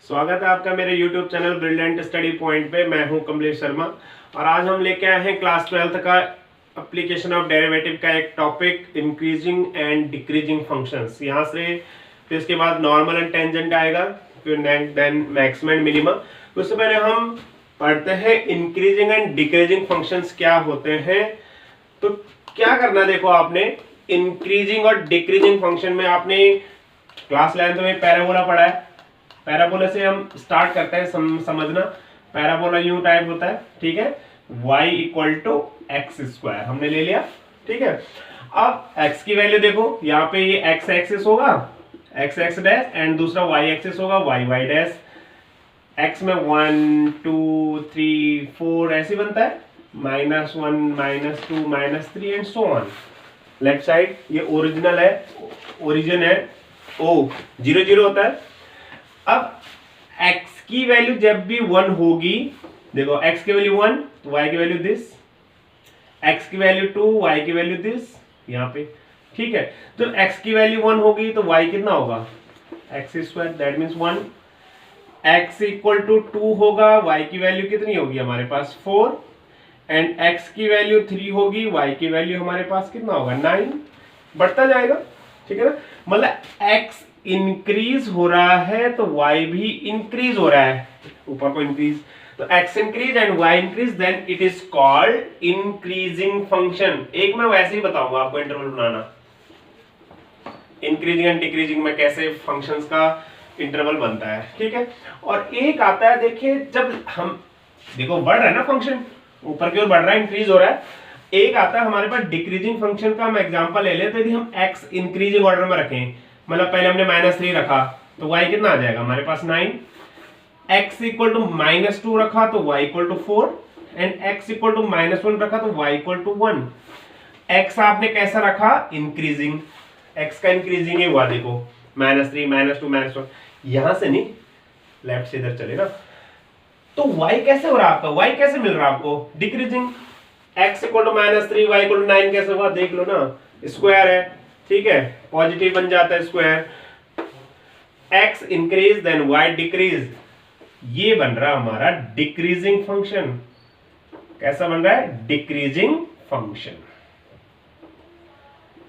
स्वागत है आपका मेरे YouTube channel brilliant study point पे। मैं हूं कमलेश शर्मा और आज हम लेके आए हैं क्लास 12th का एप्लीकेशन ऑफ डेरिवेटिव का एक topic, increasing and decreasing functions. यहाँ से फिर इसके बाद नॉर्मल एंड टेंजेंट आएगा, फिर देन मैक्सिमम एंड मिनिमम। तो उससे पहले हम पढ़ते हैं इंक्रीजिंग एंड डिक्रीजिंग फंक्शंस क्या होते हैं। तो क्या करना है, देखो आपने इंक्रीजिंग और डिक्रीजिंग फंक्शन में आपने क्लास 11th में पैराबोला पढ़ा है। पैराबोला से हम स्टार्ट करते हैं समझना। पैराबोला यूं टाइप होता है, ठीक है, y equal to X square हमने ले लिया, ठीक है। अब x की वैल्यू देखो, यहाँ पे ये x एक्सिस होगा, x एक्स डैश, एंड दूसरा y एक्सिस होगा, y y डैश। x में 1 2 3 4 ऐसे बनता है, -1 -2 -3 and so on. Left side ये ओरिजिनल है, ओरिजिन है, o 0 0 होता है। अब x की वैल्यू जब भी 1 होगी, देखो x की वैल्यू 1 तो y की वैल्यू दिस, x की वैल्यू 2 y की वैल्यू दिस, यहाँ पे, ठीक है। तो x की वैल्यू 1 होगी तो y कितना होगा, X square, that means 1। x equal to 2 होगा, y की वैल्यू कितनी होगी हमारे पास 4, एंड x की वैल्यू 3 होगी, y की वैल्यू हमारे पास कितना होगा 9। बढ़ता जाएगा, ठीक है ना। मतलब x इंक्रीज हो रहा है तो y भी इंक्रीज हो रहा है, ऊपर को इंक्रीज, तो x increase and y increase, then it is called increasing function. एक मैं वैसे ही बताऊंगा आपको इंटरवल बनाना, इंक्रीजिंग एंड डिक्रीजिंग में कैसे फंक्शंस का इंटरवल बनता है, ठीक है। और एक आता है, देखिए जब हम देखो बढ़ रहा है ना फंक्शन, ऊपर की ओर बढ़ रहा है, इंक्रीज हो रहा है। एक आता है हमारे पास डिक्रीजिंग फंक्शन का, हम एग्जांपल ले लेते हैं। यदि हम x इंक्रीजिंग ऑर्डर में रखें, मतलब पहले हमने -3 रखा तो y कितना आ जाएगा हमारे पास 9, x इक्वल टू -2 रखा तो y equal to 4, and x equal to -1 रखा तो y इक्वल टू 1। x आपने कैसा रखा, इंक्रीजिंग, x का इंक्रीजिंग ही हुआ, देखो -3 -2 -1, यहां से नहीं, लेफ्ट से इधर चले ना। तो y कैसे हो रहा है आपका, y कैसे मिल रहा है आपको, decreasing. x equal to -3 y equal to 9 कैसे हुआ, देख लो ना, स्क्वायर है, ठीक है, पॉजिटिव बन जाता है square. x increase then y decrease, ये बन रहा हमारा डिक्रीजिंग फंक्शन। कैसा बन रहा है, डिक्रीजिंग फंक्शन,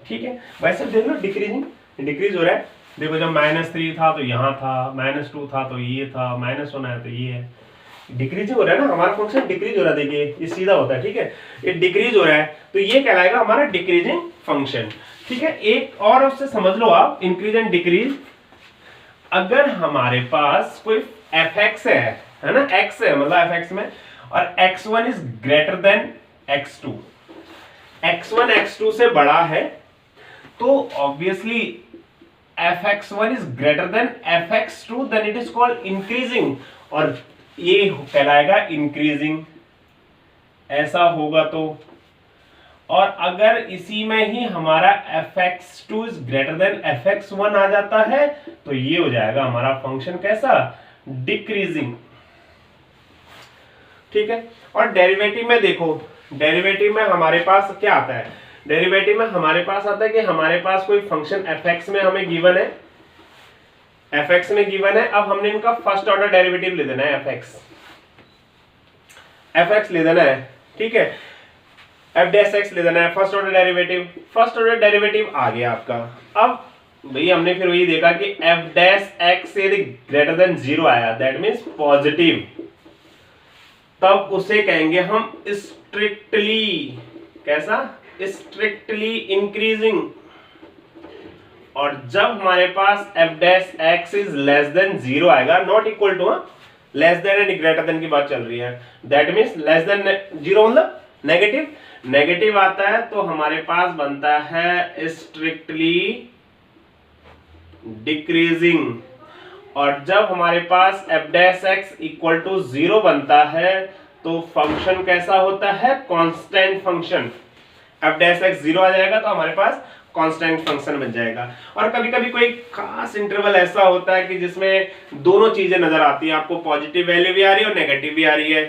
ठीक है। वैसे देख लो डिक्रीजिंग, डिक्रीज हो रहा है, देखो जब -3 था तो यहां था, -2 था तो ये था, -1 है तो ये है, डिक्रीज हो रहा है ना हमारा फंक्शन, डिक्रीज हो रहा है। देखिए ये सीधा होता है, ठीक है, ये डिक्रीज हो रहा है तो ये कहलाएगा हमारा डिक्रीजिंग फंक्शन, ठीक है। एक और उससे समझ लो आप, इंक्रीज एंड डिक्रीज। अगर हमारे पास कोई fx है ना, x है मतलब fx में, और x1 is greater then x2, x1 x2 से बड़ा है, तो obviously fx1 is greater than fx2, then it is called increasing, और ये कहलाएगा इंक्रीजिंग, ऐसा होगा तो। और अगर इसी में ही हमारा fx2 is greater then fx1 आ जाता है तो ये हो जाएगा हमारा फंक्शन कैसा, डिक्रीजिंग, ठीक है। और डेरिवेटिव में देखो, डेरिवेटिव में हमारे पास क्या आता है, डेरिवेटिव में हमारे पास आता है कि हमारे पास कोई फंक्शन fx में हमें गिवन है, fx में गिवन है। अब हमने इनका फर्स्ट ऑर्डर डेरिवेटिव ले देना है, fx ले देना है, ठीक है, f डैश x ले देना है, first order derivative. First order derivative आ गया आपका। अब भैया हमने फिर वही देखा कि f डैश x से ग्रेटर देन 0 आया, दैट मींस पॉजिटिव, तब उसे कहेंगे हम स्ट्रिक्टली, कैसा, स्ट्रिक्टली इंक्रीजिंग। और जब हमारे पास f dash x is less than 0 आएगा, not equal to, less than and greater than की बात चल रही है, दैट मींस लेस देन 0 मतलब नेगेटिव, नेगेटिव आता है तो हमारे पास बनता है स्ट्रिक्टली डिक्रीजिंग। और जब हमारे पास f dash x equal to 0 बनता है तो फंक्शन कैसा होता है, constant function. f dash x 0 आ जाएगा तो हमारे पास कांस्टेंट फंक्शन बन जाएगा। और कभी कभी कोई खास इंटरवल ऐसा होता है कि जिसमें दोनों चीजें नजर आती हैं, आपको पॉजिटिव वैल्यू भी आ रही है और नेगेटिव भी आ रही है,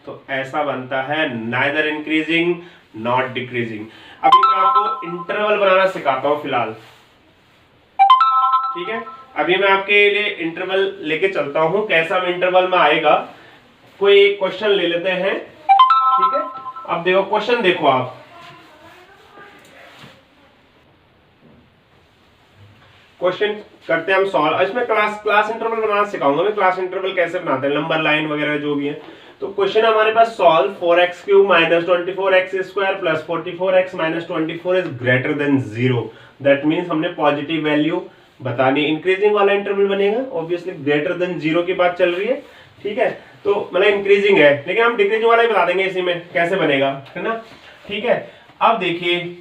तो ऐसा बनता है नाइदर इंक्रीजिंग नॉट डिक्रीजिंग। अभी मैं आपको इंटरवल बनाना सिखाता हूं फिलहाल, ठीक है। अभी मैं आपके लिए इंटरवल लेके चलता हूं, कैसा इंटरवल में आएगा। कोई एक क्वेश्चन ले लेते हैं, ठीक है। अब देखो क्वेश्चन, देखो आप क्वेश्चन करते हैं हम सॉल्व। इसमें क्लास इंटरवल बनाना सिखाऊंगा मैं, क्लास इंटरवल कैसे बनाते हैं, नंबर लाइन वगैरह जो भी है। तो क्वेश्चन हमारे पास solve 4x³ - 24x² + 44x - 24 is greater than 0। That means हमने पॉजिटिव वैल्यू बतानी, इंक्रीजिंग वाला इंटरवल बनेगा, ऑब्वियसली ग्रेटर देन 0 की बात चल रही है, ठीक है। तो मतलब इंक्रीजिंग है, लेकिन हम डिक्रीजिंग वाला ही बता देंगे इसी में कैसे बनेगा, है ना, ठीक है। अब देखिए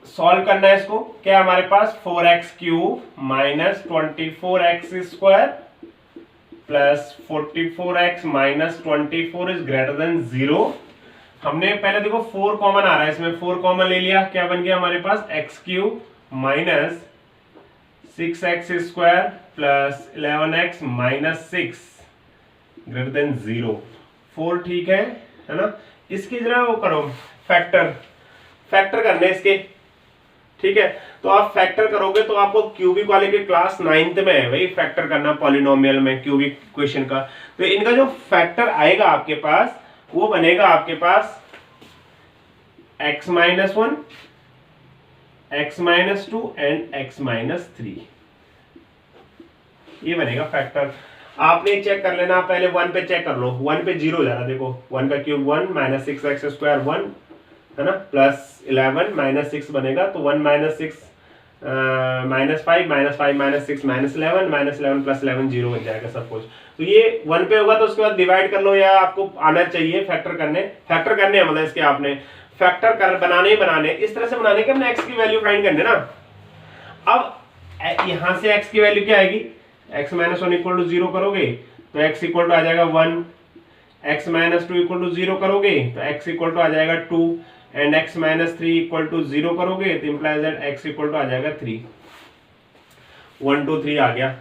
सॉल्व करना है इसको, क्या हमारे पास 4x³ - 24x² + 44x - 24 is greater than 0। हमने पहले देखो 4 कॉमन आ रहा है इसमें, 4 कॉमन ले लिया, क्या बन गया हमारे पास x³ - 6x² + 11x - 6 greater than 0। 4 ठीक है ना। इसकी जरा वो करो फैक्टर करने इसके, ठीक है। तो आप फैक्टर करोगे तो आपको क्यूबिक वाले के क्लास 9th में है वही फैक्टर करना, पॉलिनोमियल में क्यूबिक क्वेश्चन का। तो इनका जो फैक्टर आएगा आपके पास वो बनेगा आपके पास x - 1, x - 2 एंड x - 3, ये बनेगा फैक्टर। आपने चेक कर लेना, पहले 1 पे चेक कर लो, 1 पे 0 हो जा रहा, देखो 1 का क्यूब 1 - 6x² 1 है ना, प्लस 11 - 6 बनेगा, तो 1 - 6 -5 - 5 - 6 - 11 - 11 + 11 0 बन जाएगा सब कुछ। तो ये 1 पे होगा तो उसके बाद डिवाइड कर लो, या आपको आना चाहिए फैक्टर करने हैं, मतलब इसके आपने फैक्टर कर बनाने इस तरह से बनाने के हमने x की वैल्यू फाइंड करने ना। अब यहां से x की वैल्यू क्या आएगी, x - 1 = 0 करोगे तो x = आ जाएगा 1, x - 2 = 0 करोगे तो x = आ जाएगा 2 एंड x - 3 = 0 करोगे तो इंप्लाइज दैट x = आ जाएगा 3। 1 2 3 आ गया,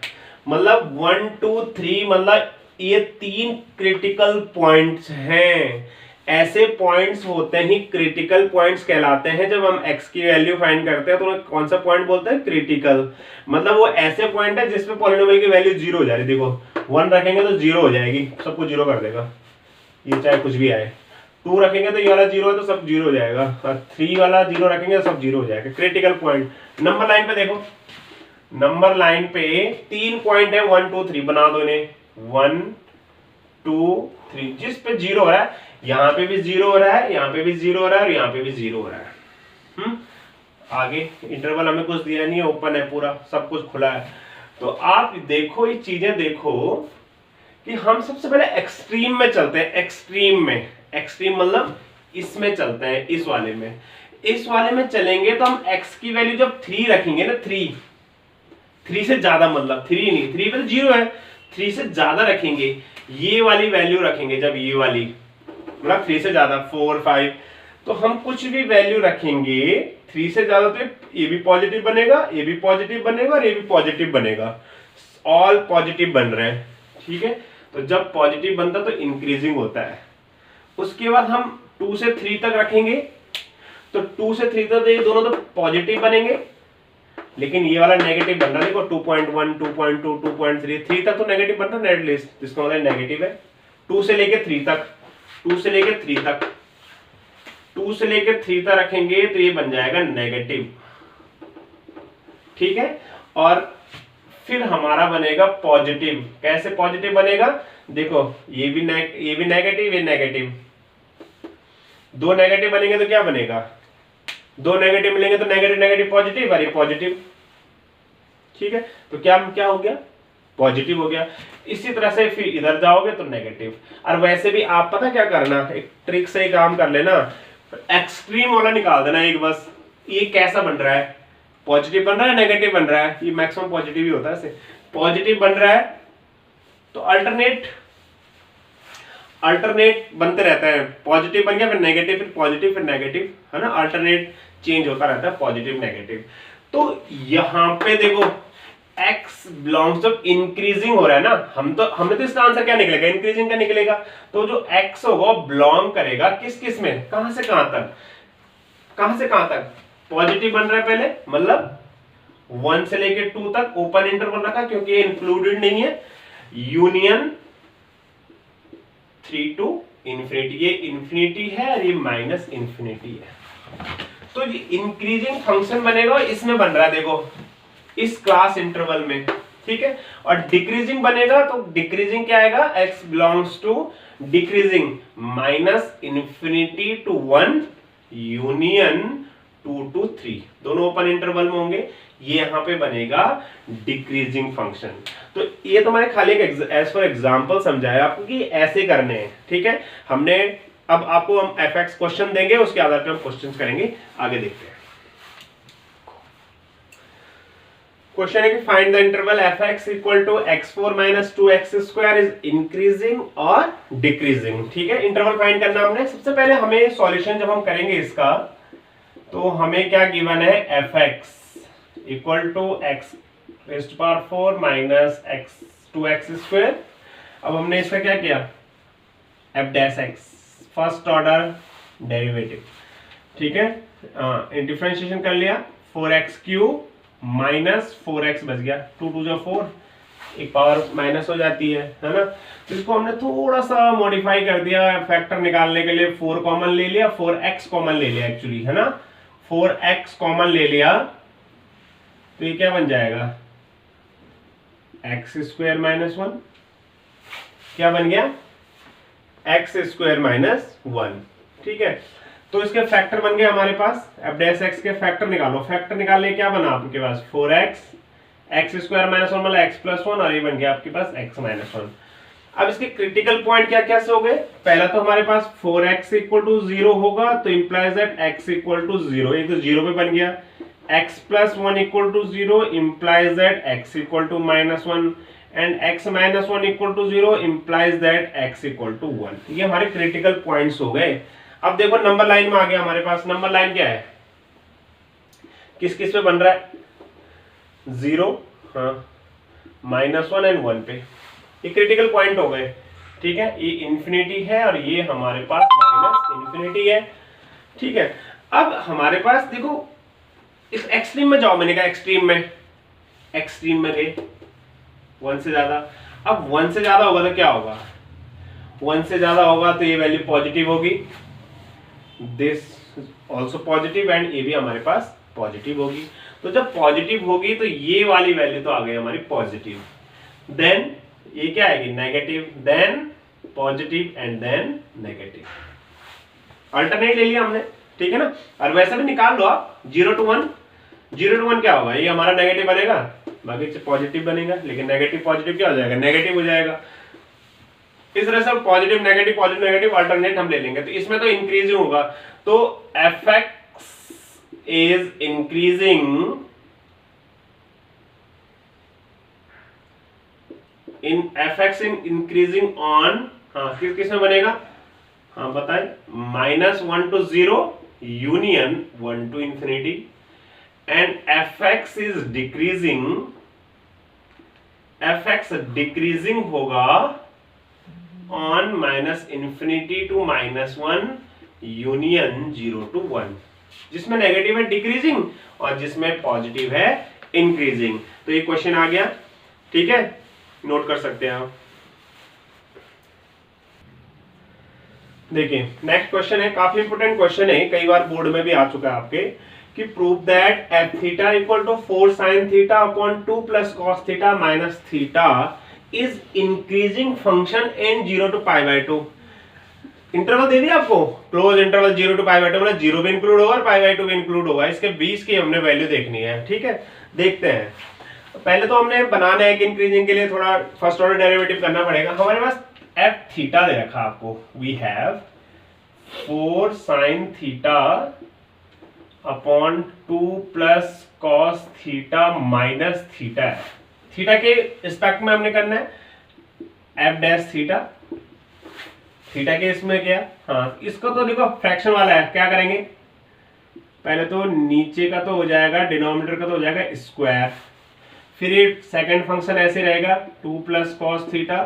मतलब 1 2 3, मतलब ये 3 क्रिटिकल पॉइंट्स हैं। ऐसे पॉइंट्स होते हैं, क्रिटिकल पॉइंट्स कहलाते हैं। जब हम x की वैल्यू फाइंड करते हैं तो कौन सा पॉइंट बोलते हैं, क्रिटिकल। मतलब वो ऐसे पॉइंट है जिसमें पॉलिनोमियल की वैल्यू 0 हो जा रही है। देखो 1 रखेंगे तो 0 हो जाएगी, सब कुछ 0 कर देगा, ये चाहे कुछ भी आए। 2 रखेंगे तो ये वाला 0 है तो सब 0 हो जाएगा, और 3 वाला 0 रखेंगे तो सब 0 हो जाएगा। क्रिटिकल पॉइंट नंबर लाइन पे देखो, नंबर लाइन पे 3 पॉइंट है, 1 2 3 बना दो इन्हें, 1 2 3। जिस पे 0 हो रहा है यहाँ पे भी 0 हो रहा है, यहाँ पे भी 0 हो रहा है, और यहाँ पे भी 0 हो रहा है। आगे इंटरवल हमें कुछ दिया नहीं है, ओपन है पूरा, सब कुछ खुला है। तो आप देखो ये चीजें देखो कि हम सबसे पहले एक्सट्रीम में चलते हैं। एक्सट्रीम मतलब इसमें चलते हैं, इस वाले में चलेंगे तो हम x की वैल्यू जब 3 रखेंगे ना, 3 से ज्यादा, मतलब 3 नहीं, 3 पे तो 0 है, 3 से ज्यादा रखेंगे, ये वाली वैल्यू रखेंगे। जब ये वाली मतलब 3 से ज्यादा 4 5, तो हम कुछ भी वैल्यू रखेंगे 3 से ज्यादा तो ये भी पॉजिटिव बनेगा, ये भी पॉजिटिव बनेगा, और ये भी पॉजिटिव बनेगा, ऑल पॉजिटिव बन रहे हैं, ठीक है। तो जब पॉजिटिव बनता तो इंक्रीजिंग होता है। उसके बाद हम 2 से 3 तक रखेंगे, तो 2 से 3 तक ये दोनों तो पॉजिटिव बनेंगे, लेकिन ये वाला नेगेटिव बन रहा है। देखो 2.1 2.2 2.3, 3 तक तो नेगेटिव बन रहा है एटलीस्ट, जिसका मतलब नेगेटिव है। 2 से लेके 3 तक, 2 से लेके 3 तक, 2 से लेके 3 तक रखेंगे तो ये बन जाएगा नेगेटिव, ठीक है। और फिर हमारा बनेगा पॉजिटिव। कैसे पॉजिटिव बनेगा, देखो ये भी नेगेटिव, ये नेगेटिव, 2 नेगेटिव बनेंगे तो क्या बनेगा, 2 नेगेटिव मिलेंगे तो नेगेटिव नेगेटिव पॉजिटिव, और ये पॉजिटिव, ठीक है। तो क्या हो गया, पॉजिटिव हो गया। इसी तरह से फिर इधर जाओगे तो नेगेटिव। और वैसे भी आप पता क्या करना, एक ट्रिक से ही काम कर लेना, एक्सट्रीम वाला निकाल देना एक बस। ये कैसा बन रहा है, पॉजिटिव बन रहा है, नेगेटिव बन रहा है, ये मैक्सिमम पॉजिटिव ही होता है। ऐसे पॉजिटिव बन रहा है तो अल्टरनेट बनते रहता है, पॉजिटिव बन गया फिर नेगेटिव, फिर पॉजिटिव, फिर नेगेटिव, है ना, अल्टरनेट चेंज होता रहता है, पॉजिटिव नेगेटिव। तो यहां पे देखो x बिलोंग्स, जब इंक्रीजिंग हो रहा है ना, हमने तो इसका आंसर क्या निकलेगा, इंक्रीजिंग का निकलेगा। तो जो x होगा बिलोंग करेगा किस में, कहां से कहां तक, पॉजिटिव बन रहा है पहले, मतलब 1 से लेके 2 तक ओपन इंटरवल रखा क्योंकि ये इंक्लूडेड नहीं है, यूनियन 3 टू इंफिनिटी, ये इंफिनिटी है और ये माइनस इंफिनिटी है। तो ये इंक्रीजिंग फंक्शन बनेगा, इसमें बन रहा है देखो इस क्लास इंटरवल में, ठीक है। और डिक्रीजिंग बनेगा तो डिक्रीजिंग क्या आएगा, x belongs to decreasing minus infinity to 1 union 2 to 3, दोनों ओपन इंटरवल में होंगे, ये यहां पे बनेगा डिक्रीजिंग फंक्शन। तो ये तो मैंने खाली एक एज फॉर एग्जांपल समझाया आपको कि ऐसे करने हैं, ठीक है। हमने अब आपको हम fx क्वेश्चन देंगे, उसके आधार पे हम क्वेश्चंस करेंगे, आगे देखते हैं। क्वेश्चन है कि find the interval fx equal to x4 minus 2x square is increasing और डिक्रीजिंग, ठीक है। इंटरवल फाइंड करना हमने, सबसे पहले हमें सॉल्यूशन जब हम करेंगे इसका, तो हमें क्या गिवन है, fx equal to x raised to power 4 minus 2x square. अब हमने इसका क्या किया, f dash x first order derivative, ठीक है, डिफरेंशिएशन कर लिया, 4x क्यूब माइनस 4x बच गया, 2 2 जो 4, एक पावर माइनस हो जाती है ना। तो इसको हमने थोड़ा सा मॉडिफाई कर दिया, फैक्टर निकालने के लिए 4 कॉमन ले लिया, 4x कॉमन ले लिया एक्चुअली, है ना, 4x कॉमन ले लिया, तो ये क्या बन जाएगा, x स्क्वायर माइनस 1, क्या बन गया, x स्क्वायर माइनस 1, ठीक है। तो इसके फैक्टर बन गए हमारे पास, f डैश x के फैक्टर निकालो, फैक्टर निकालने क्या बना आपके पास, 4x, x स्क्वायर माइनस 1 मतलब x प्लस 1, और ये बन गया आपके पास x माइनस 1। अब इसके क्रिटिकल पॉइंट क्या क्या से हो गए, पहला तो हमारे पास 4x इक्वल टू 0 होगा, तो implies that x equal to 0, ये तो 0 पे बन गया, x plus 1 equal to 0 implies that x equal to minus 1, and x minus 1 equal to 0 implies that x equal to 1। ये हमारे क्रिटिकल पॉइंट्स हो गए। अब देखो नंबर लाइन में आ गया हमारे पास, नंबर लाइन क्या है, किस किस पे बन रहा है, 0, हाँ, माइनस 1 एंड 1 पे, ये क्रिटिकल पॉइंट हो गए, ठीक है। ये इंफिनिटी है और ये हमारे पास माइनस इंफिनिटी है, ठीक है। अब हमारे पास देखो इस एक्सट्रीम में जाओ, मैंने कहा एक्सट्रीम में गए 1 से ज्यादा, अब 1 से ज्यादा होगा तो क्या होगा, 1 से ज्यादा होगा तो ये वैल्यू पॉजिटिव होगी, दिस ऑल्सो पॉजिटिव, एंड ये भी हमारे पास पॉजिटिव होगी। तो जब पॉजिटिव होगी तो ये वाली वैल्यू तो आ गई हमारी पॉजिटिव, देन ये क्या आएगी, negative, then positive and then negative, alternate ले लिया हमने, ठीक है ना। और वैसे भी निकाल लो आप, 0 टू 1 क्या होगा, ये हमारा नेगेटिव बनेगा, बाकी पॉजिटिव बनेगा, लेकिन नेगेटिव पॉजिटिव क्या हो जाएगा, नेगेटिव हो जाएगा। इस तरह से पॉजिटिव नेगेटिव अल्टरनेट हम ले लेंगे। तो इसमें तो इंक्रीजिंग होगा, तो fx is increasing increasing on, हाँ किस में बनेगा, हाँ बताएं, -1 to 0 union 1 to infinity, and fx is decreasing होगा on -infinity to -1 union 0 to 1, जिसमें नेगेटिव है डिक्रीजिंग और जिसमें पॉजिटिव है इंक्रीजिंग। तो ये क्वेश्चन आ गया, ठीक है, नोट कर सकते हैं आप। देखिए नेक्स्ट क्वेश्चन है, काफी इंपोर्टेंट क्वेश्चन है, कई बार बोर्ड में भी आ चुका है आपके, कि prove that f theta equal to 4 sin theta upon 2 plus cos theta minus theta is increasing function in 0 to π/2। Interval दे दिया आपको, क्लोज इंटरवल 0 to π/2, मतलब 0 भी इंक्लूड होगा और π/2 भी इंक्लूड होगा, इसके बीच की हमने वैल्यू देखनी है, ठीक है। देखते हैं, पहले तो हमने बनाना है कि इंक्रीजिंग के लिए थोड़ा फर्स्ट ऑर्डर डेरिवेटिव करना पड़ेगा। हमारे पास f थीटा दे रखा आपको, we have 4 sin theta upon 2 plus cos theta minus theta है, थीटा के रिस्पेक्ट में हमने करना है f डैश थीटा, थीटा के इसमें क्या, हाँ इसको तो देखो फ्रैक्शन वाला है, क्या करेंगे, पहले तो नीचे का तो हो जाएगा, डिनोमिनेटर का तो हो जाएगा स्क्वायर, फिर ये सेकंड फंक्शन ऐसे रहेगा 2 प्लस cos थीटा,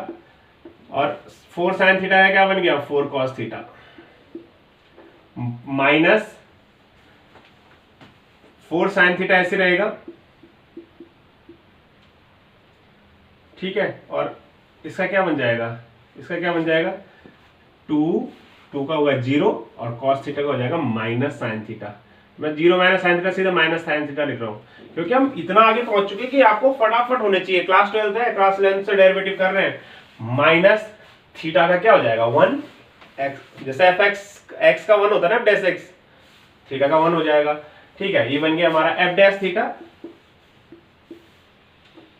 और 4 sin थीटा है, क्या बन गया 4 cos theta, minus 4 sin theta ऐसे रहेगा, ठीक है। और इसका क्या बन जाएगा, इसका क्या बन जाएगा, 2 का होगा 0 और cos थीटा का हो जाएगा माइनस साइन थीटा। मैं 0 माइनस साइन थीटा सीधा माइनस साइन थीटा लिख रहा हूँ, क्योंकि हम इतना आगे पहुंच चुके कि आपको फटाफट होने चाहिए। क्लास 12 है, क्लास 11 से डेरिवेटिव कर रहे हैं। माइनस थीटा का क्या हो जाएगा 1 x, जैसे एफ एक्स का 1 होता है ना, एफ डैश एक्स, थीटा का 1 हो जाएगा। ठीक है, ये बन गया हमारा F dash theta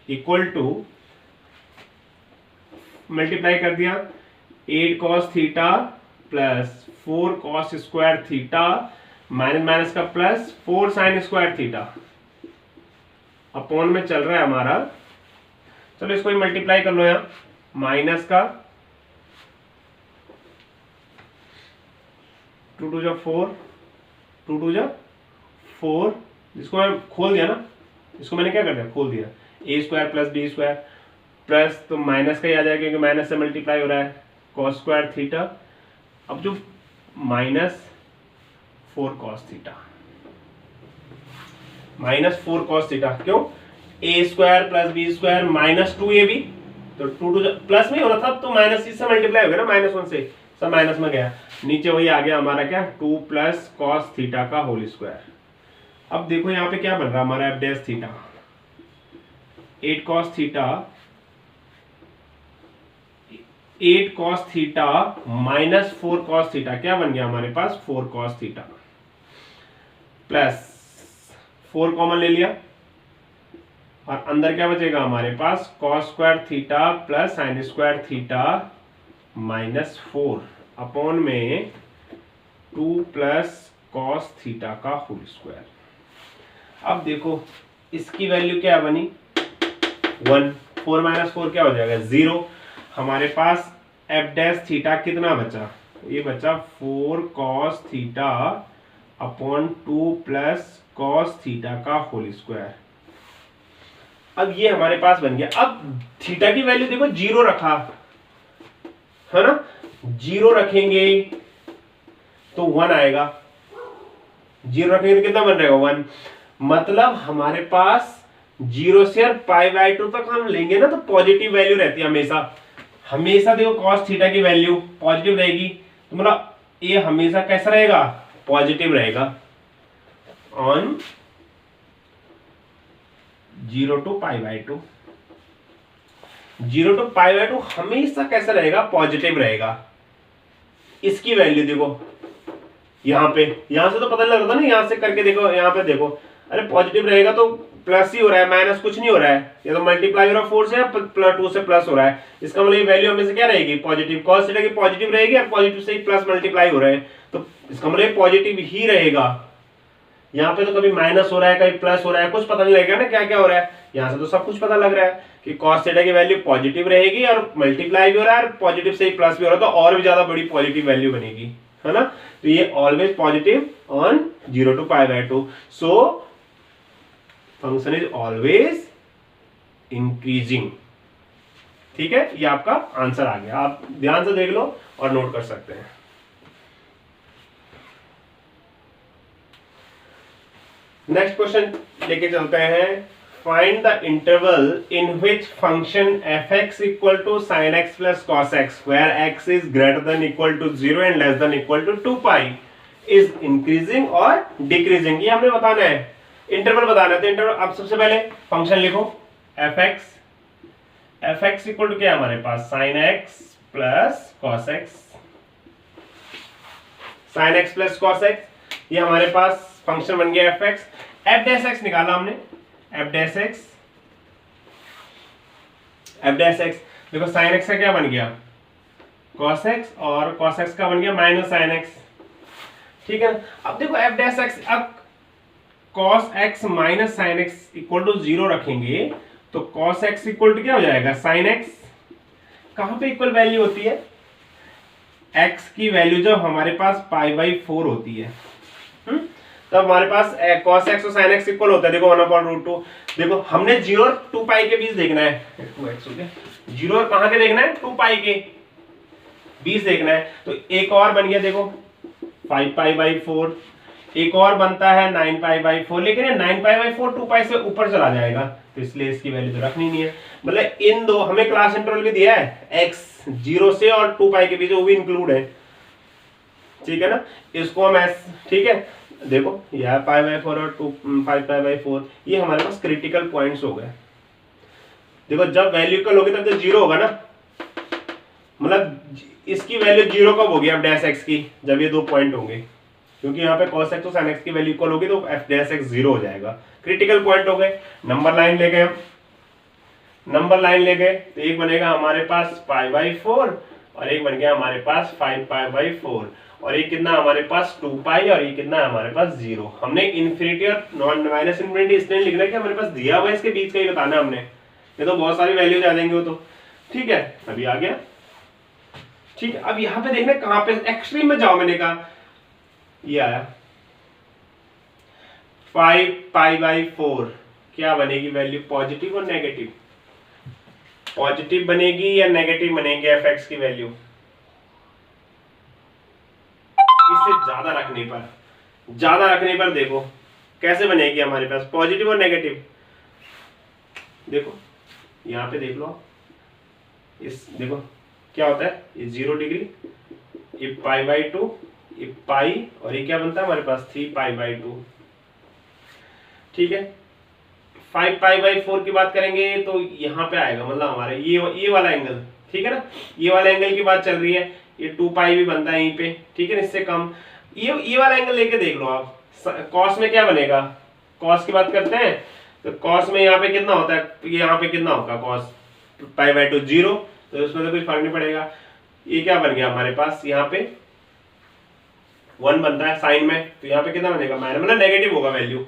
equal to, multiply कर दिया 8 cos theta plus 4 cos square theta minus minus का plus 4 sin square theta upon में चल रहा है हमारा। चलो इसको ही मल्टीप्लाई कर लो, यहां माइनस का 2 2 जा 4, 2 2 जा 4, जिसको मैं खोल दिया ना, इसको मैंने क्या कर दिया, खोल दिया, a square plus b square plus, तो माइनस का ही आ जाएगा क्योंकि माइनस से मल्टीप्लाई हो रहा है, cos स्क्वायर थीटा। अब जो minus 4 cos theta, minus 4 cos theta, क्यों, a square plus b square minus 2ab, तो 2 2 प्लस में हो रहा था, तो माइनस से मल्टीप्लाई हो गया ना, -1 से सब माइनस में गया, नीचे वही आ गया हमारा क्या, 2 प्लस cos थीटा का होल स्क्वायर। अब देखो यहाँ पे क्या बन रहा है हमारा F dash theta, 8 cos theta, 8 cos theta minus 4 cos theta, क्या बन गया हमारे पास 4 cos थीटा, प्लस 4 कॉमन ले लिया और अंदर क्या बचेगा हमारे पास, cos square theta plus sin square theta minus 4 upon में 2 प्लस cos थीटा का होल स्क्वायर। अब देखो इसकी वैल्यू क्या बनी 1, 4 माइनस 4 क्या हो जाएगा 0। हमारे पास एफ डैश थीटा कितना बचा, ये बचा 4 cos theta upon 2 plus cos theta का होल स्क्वायर। अब ये हमारे पास बन गया। अब थीटा की वैल्यू देखो 0 रखा है ना, 0 रखेंगे तो 1 आएगा, 0 रखेंगे तो कितना बन रहेगा 1, मतलब हमारे पास 0 से π/2 तक हम लेंगे ना तो पॉजिटिव वैल्यू रहती है हमेशा। हमेशा देखो cos थीटा की वैल्यू पॉजिटिव रहेगी, तो मतलब ये हमेशा कैसा रहेगा, पॉजिटिव रहेगा ऑन 0 to π/2। 0 to π/2 हमेशा कैसा रहेगा, पॉजिटिव रहेगा। इसकी वैल्यू देखो यहाँ पे, यहाँ से तो पता नहीं लग रहा था ना, यहाँ से करके देखो, यहाँ पे देखो, अरे पॉजिटिव रहेगा तो प्लस ही हो रहा है, माइनस कुछ नहीं हो रहा है, ये तो मल्टीप्लाई हो रहा है 4 से, 2 से प्लस हो रहा है, इसका मतलब ये वैल्यू हमेशा क्या रहेगी, पॉजिटिव। cos थीटा की पॉजिटिव रहेगी और पॉजिटिव से ही प्लस मल्टीप्लाई हो रहा है, तो इसका मतलब पॉजिटिव ही रहेगा। यहाँ पे तो कभी माइनस हो रहा है, कभी प्लस हो रहा है, कुछ पता नहीं लगेगा ना क्या क्या हो रहा है, यहाँ से तो सब कुछ पता लग रहा है कि cos थीटा की वैल्यू पॉजिटिव रहेगी और मल्टीप्लाई भी हो रहा है और पॉजिटिव से ही प्लस भी हो रहा है, तो और भी ज्यादा बड़ी पॉजिटिव वैल्यू बनेगी, है ना। तो ये always positive on 0 to π/2, so function is always increasing. ठीक है, ये आपका आंसर आ गया, आप ध्यान से देख लो और नोट कर सकते हैं। नेक्स्ट क्वेश्चन लेके चलते हैं। Find the interval in which function f(x) equal to sin x plus cos x where x is greater than equal to 0 and less than equal to 2π is increasing और decreasing। ये हमने बताना है, interval बताना है। तो इंटरवल, अब सबसे पहले फंक्शन लिखो f(x) इक्वल टू क्या है हमारे पास, sin x plus cos x, sin x plus cos x, ये हमारे पास फंक्शन बन गया f(x). f डैश x निकाला हमने, f डैश x, देखो sin x का क्या बन गया cos x और cos x का बन गया माइनस sin x। ठीक है, अब देखो f डैश x, अब cos x minus sin x equal to 0 रखेंगे तो cos x इक्वल टू क्या हो जाएगा sin x। कहां पे इक्वल वैल्यू होती है, x की वैल्यू जब हमारे पास π/4 होती है, तब हमारे पास cos x और sin x इक्वल होता है। देखो 1/√2, देखो हमने 0 और 2π के बीच देखना है, 2x हो गया, 0 और कहां के देखना है, 2π के बीच देखना है। तो एक और बन गया देखो 5π/4, एक और बनता है 9π/4, लेकिन ये 9π/4 2π से ऊपर चला जाएगा, तो इसलिए इसकी वैल्यू तो रखनी नहीं है। मतलब इन दो हमें क्लास इंटरवल भी दिया है, x 0 से और 2π के बीच, वो भी इंक्लूड है, ठीक है ना। इसको हम ठीक है, देखो यह π/4 और 5π/4 ये हमारे पास क्रिटिकल पॉइंट्स हो गए। देखो जब वैल्यू इक्वल होगी तब तो 0 होगा ना, मतलब इसकी वैल्यू 0 कब होगी अब डैश x की, जब ये दो पॉइंट होंगे, क्योंकि यहाँ पे cos x और sin x की वैल्यू इक्वल होगी तो f डैश x 0 हो जाएगा, क्रिटिकल पॉइंट हो गए। नंबर लाइन ले गए हम, नंबर लाइन ले गए तो एक बनेगा हमारे पास π/4 और एक बन गया हमारे पास 5π/4, और ये कितना हमारे पास 2π, और ये कितना हमारे पास 0। हमने इन्फिनिटी और नॉन माइनस इन्फिनिटी इसलिए लिखना है कि हमारे पास दिया हुआ है, इसके बीच का ही बताना हमने, ये तो बहुत सारी वैल्यूज आ जाएंगे वो तो, ठीक है। अभी आ गया, ठीक है। अब यहाँ पे देखना कहाँ पे एक्सट्रीम में जाओ, मैंने कहा ये आया 5π/4, क्या बनेगी वैल्यू, पॉजिटिव और नेगेटिव, पॉजिटिव बनेगी या नेगेटिव बनेगी fx की वैल्यू, इससे ज्यादा रखने पर देखो कैसे बनेगी हमारे पास पॉजिटिव और नेगेटिव। देखो यहाँ पे देख लो, इस देखो क्या होता है, ये 0 डिग्री, ये π/2, ये पाई, और ये क्या बनता है हमारे पास 3π/2, ठीक है। 5π/4 की बात करेंगे तो यहाँ पे आएगा, मतलब हमारे ये वाला एंगल, ठीक है ना, ये वाला एंगल की बात चल रही है, ये 2π भी बनता है यहीं पे, ठीक है, इससे कम ये वाला एंगल लेके देख लो आप। कॉस में क्या बनेगा, कॉस की बात करते हैं तो कॉस में यहाँ पे कितना होता है, यहाँ पे कितना होगा कॉस π/2 0, तो उसमें तो कुछ फर्क नहीं पड़ेगा। ये क्या बन गया हमारे पास, यहाँ पे 1 बनता है साइन में, तो यहाँ पे कितना बनेगा माइनस, मतलब नेगेटिव होगा वैल्यू।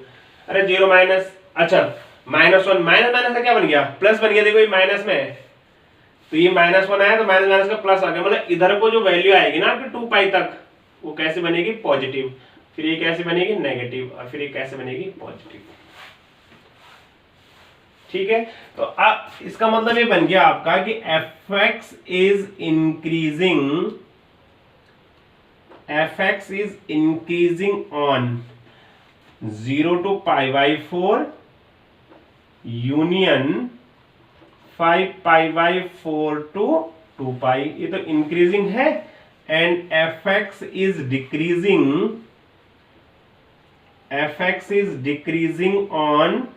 अरे 0 माइनस, अच्छा -1, माइनस का क्या बन गया, प्लस बन गया। देखो ये माइनस में है तो ये -1 आया तो माइनस का प्लस आ गया, मतलब इधर को जो वैल्यू आएगी ना आपके 2π तक, वो कैसे बनेगी पॉजिटिव, फिर ये कैसे बनेगी नेगेटिव, और फिर ये कैसे बनेगी पॉजिटिव, ठीक है। तो अब इसका मतलब ये बन गया आपका कि fx is increasing on 0 to π/4 union 5π/4 to 2π, ये तो इंक्रीजिंग है, and fx is decreasing on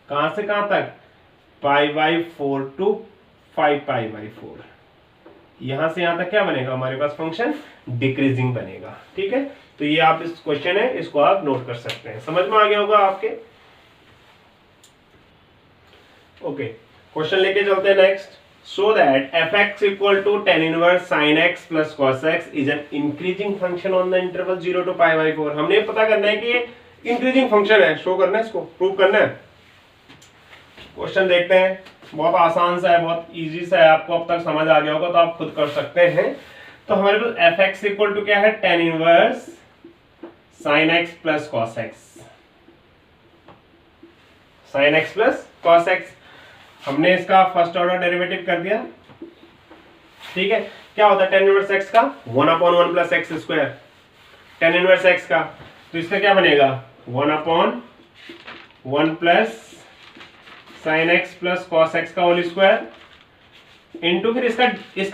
कहां से कहां तक, π/4 to 5π/4, यहां से यहां तक क्या बनेगा हमारे पास फंक्शन डिक्रीजिंग बनेगा, ठीक है। तो ये आप इस क्वेश्चन है, इसको आप नोट कर सकते हैं, समझ में आ गया होगा आपके। ओके, क्वेश्चन लेके चलते हैं next. So that fx equal to tan inverse sin x plus cos x is an increasing function on the interval 0 to π/4। हमने पता करना है कि ये इंक्रीजिंग फंक्शन है, शो करना है, इसको प्रूव करना है। क्वेश्चन देखते हैं, बहुत आसान सा है, बहुत इजी सा है, आपको अब तक समझ आ गया होगा तो आप खुद कर सकते हैं। तो हमारे पास fx इक्वल टू क्या है, tan inverse sin x plus cos x, sin x plus cos x। हमने इसका फर्स्ट ऑर्डर डेरिवेटिव कर दिया, ठीक है। क्या होता है tan इनवर्स x का 1/1 plus X square, tan inverse x का, तो इसका क्या बनेगा 1/1 plus sin x plus cos x का होल स्क्वायर इंटू, फिर इसका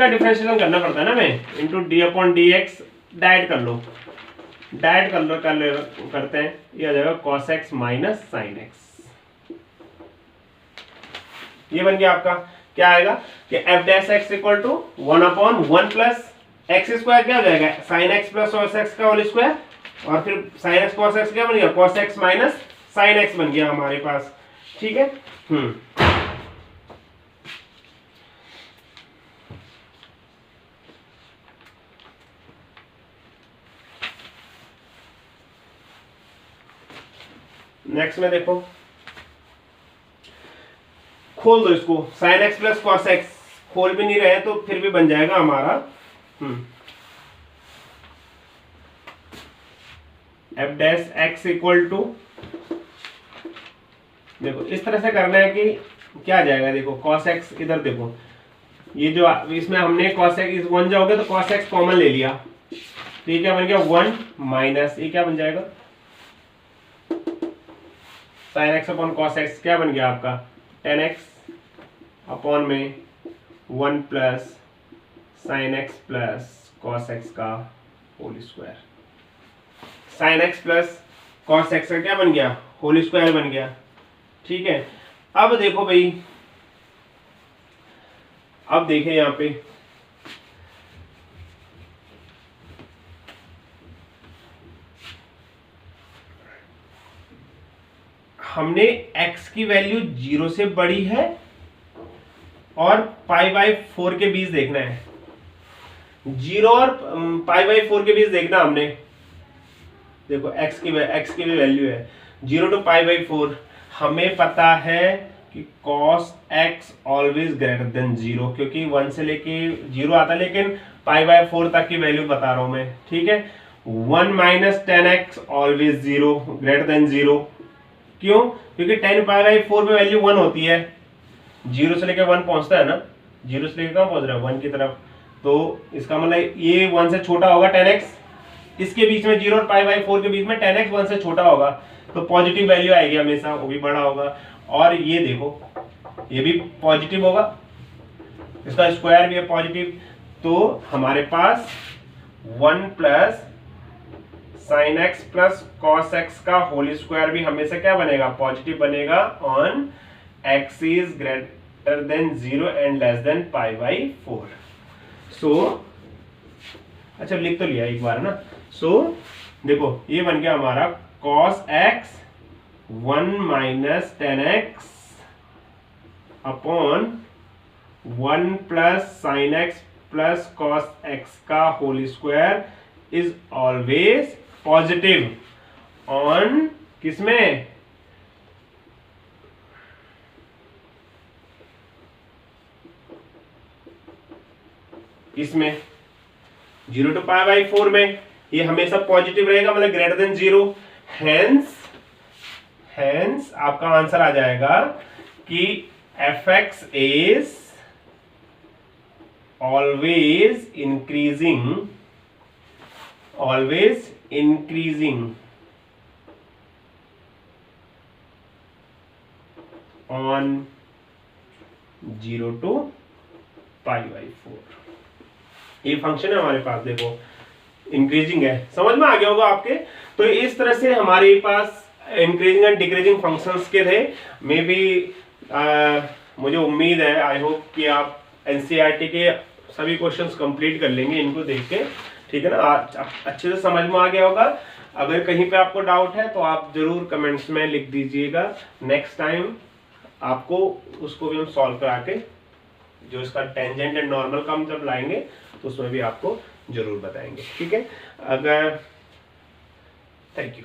डिफरेंशिएशन करना पड़ता है ना हमें, इंटू d/dx, डाइट कर लो करते हैं, ये आ जाएगा cos x minus sin x। ये बन गया आपका, क्या आएगा कि f dash x equal to 1/1 plus X square, क्या हो जाएगा sin x plus cos x का होल स्क्वायर, और फिर sin x cos x क्या बन गया cos x minus sin x बन गया हमारे पास, ठीक है। नेक्स्ट में देखो, खोल दो इसको, sin x plus cos x, खोल भी नहीं रहे तो फिर भी बन जाएगा हमारा f dash x equal to, देखो इस तरह से करना है कि क्या आ जाएगा, देखो cos x, इधर देखो ये जो इसमें हमने cos x 1 जाओगे तो cos x कॉमन ले लिया, तो ये क्या बन गया 1 माइनस, ये क्या बन जाएगा sine x upon cos x क्या बन गया आपका, टेन एक्स अपॉन में 1 plus sine x plus cos x का whole square. Sine x plus cos x का क्या बन गया, होल स्क्वायर बन गया। ठीक है, अब देखो भाई, अब देखें यहां पे हमने x की वैल्यू 0 से बड़ी है और π/4 के बीच देखना है। 0 और π/4 के बीच देखना हमने। देखो x की भी वैल्यू है 0 to π/4। हमें पता है कि cos x always greater than 0, क्योंकि 1 से लेके 0 आता है, लेकिन π/4 तक की वैल्यू बता रहा हूं मैं। ठीक है, 1 minus 10x always 0 greater than 0। क्यों, क्योंकि 10 π/4 में वैल्यू 1 होती है, 0 से लेकर 1 पहुंचता है ना, 0 से लेकर कहां पहुंच रहा है, 1 की तरफ। तो इसका मतलब ये 1 से छोटा होगा 10x, इसके बीच में 0 और π/4 के बीच में 10x 1 से छोटा होगा, तो पॉजिटिव वैल्यू आएगी हमेशा, वो भी बड़ा होगा। और ये देखो, ये भी पॉजिटिव होगा, इसका स्क्वायर भी है पॉजिटिव, तो हमारे पास 1 plus sine x plus cos x का होल स्क्वायर भी हमेशा क्या बनेगा, पॉजिटिव बनेगा on x is greater than 0 and less than π/4। So अच्छा लिख तो लिया एक बार ना। सो देखो ये बन गया हमारा cos x 1 minus 10x upon 1 plus sine x plus cos x का whole square is always positive on किसमें, इसमें 0 to π/4 में ये हमेशा पॉजिटिव रहेगा, मतलब ग्रेटर देन 0। हेंस आपका आंसर आ जाएगा कि fx is always increasing on 0 to π/4। ये फंक्शन है हमारे पास, देखो इंक्रीजिंग है, समझ में आ गया होगा आपके। तो इस तरह से हमारे पास इंक्रीजिंग एंड डिक्रीजिंग फंक्शंस के थे। मे बी मुझे उम्मीद है, आई होप कि आप एनसीईआरटी के सभी क्वेश्चंस कंप्लीट कर लेंगे इनको देख के। ठीक है ना, अच्छे से समझ में आ गया होगा। अगर कहीं पे आपको डाउट है तो आप जरूर कमेंट्स में लिख दीजिएगा, नेक्स्ट टाइम आपको उसको भी हम सॉल्व करा के, जो इसका टेंजेंट एंड नॉर्मल का हम जब लाएंगे तो उसमें भी आपको जरूर बताएंगे। ठीक है, अगर थैंक यू।